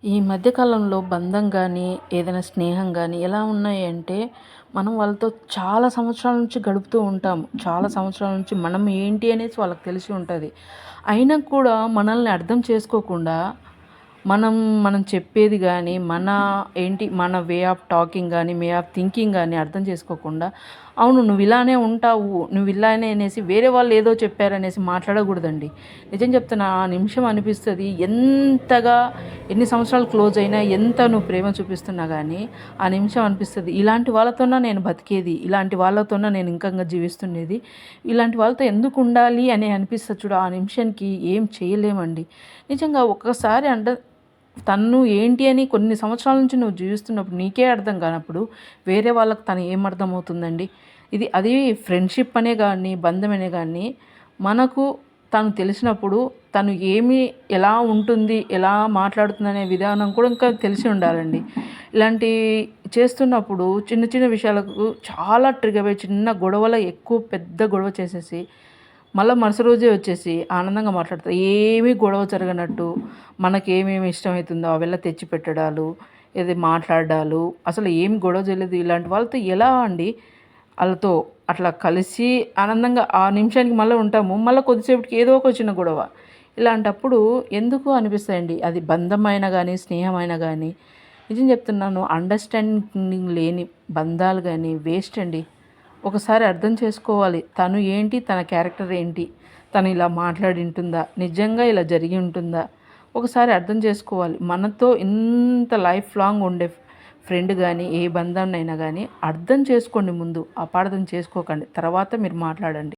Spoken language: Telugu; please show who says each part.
Speaker 1: ఈ మధ్య కాలంలో బంధం గానీ, ఏదైనా స్నేహం గానీ ఎలా ఉన్నాయి అంటే, మనం వాళ్ళతో చాలా సంవత్సరాల నుంచి గడుపుతూ ఉంటాము. చాలా సంవత్సరాల నుంచి మనం ఏంటి అనేసి వాళ్ళకి తెలిసి ఉంటది. అయినా కూడా మనల్ని అర్థం చేసుకోకుండా మనం మనం చెప్పేది గానీ, మన వే ఆఫ్ టాకింగ్ గానీ, వే ఆఫ్ థింకింగ్ గానీ అర్థం చేసుకోకుండా, అవును నువ్విలానే ఉంటావు, నువ్విలానే అనేసి వేరే వాళ్ళు ఏదో చెప్పారనేసి మాట్లాడకూడదండి. నిజం చెప్తున్నా ఆ నిమిషం అనిపిస్తది ఎంతగా ఎన్ని సంవత్సరాలు క్లోజ్ అయినా, ఎంత నువ్వు ప్రేమ చూపిస్తున్నా గానీ, ఆ నిమిషం అనిపిస్తది ఇలాంటి వాళ్ళతోనా నేను బతికేది, ఇలాంటి వాళ్ళతోనా నేను ఇంకంగా జీవిస్తుండేది, ఇలాంటి వాళ్ళతో ఎందుకుండాలి అని అనిపిస్తది చూడు, ఆ నిమిషానికి ఏం చేయలేమండి. నిజంగా ఒక్కసారి తను ఏంటి అని కొన్ని సంవత్సరాల నుంచి నువ్వు జీవిస్తున్నప్పుడు నీకే అర్థం కానప్పుడు వేరే వాళ్ళకి తను ఏం అర్థమవుతుందండి. అది ఫ్రెండ్షిప్ అనే కానీ బంధమనే కానీ మనకు తను తెలిసినప్పుడు తను ఎలా ఉంటుంది, ఎలా మాట్లాడుతుందనే విధానం కూడా ఇంకా తెలిసి ఉండాలండి. ఇలాంటి చేస్తున్నప్పుడు చిన్న చిన్న విషయాలకు చాలా ట్రిగర్ అయ్యి చిన్న గొడవలో ఎక్కువ పెద్ద గొడవ చేసేసి మళ్ళీ మరుసటి రోజే వచ్చేసి ఆనందంగా మాట్లాడతారు. ఏమీ గొడవ జరగనట్టు మనకేమేమి ఇష్టమవుతుందో అವೆಲ್ಲ తెచ్చి పెట్టడాలు, ఏది మాట్లాడాలు, అసలు ఏం గొడవ చేయలేదు. ఇలాంటి వాళ్ళతో ఎలా అండి ఆళ్ళతో అట్లా కలిసి ఆనందంగా ఆ నిమిషానికి మళ్ళీ ఉంటాము. మళ్ళీ కొద్దిసేపటికి ఏదో ఒక చిన్న గొడవ. ఇలాంటప్పుడు ఎందుకు అనిపిస్తాయండి. అది బంధమైనా గానీ, స్నేహమైనా గానీ. నిజం చెప్తున్నాను, అండర్‌స్టాండింగ్ లేని బంధాలు గానీ వేస్ట్ అండి. ఒకసారి అర్థం చేసుకోవాలి. తను ఏంటి? తన క్యారెక్టర్ ఏంటి? తను ఇలా మాట్లాడి ఉంటుందా? నిజంగా ఇలా జరిగి ఉంటుందా? ఒకసారి అర్థం చేసుకోవాలి. మనతో ఇంత లైఫ్ లాంగ్ ఉండే ఫ్రెండ్ గానీ, ఏ బంధాన్నైనా గానీ అర్థం చేసుకోండి ముందు. అపార్థం చేసుకోకండి. తర్వాత మీరు మాట్లాడండి.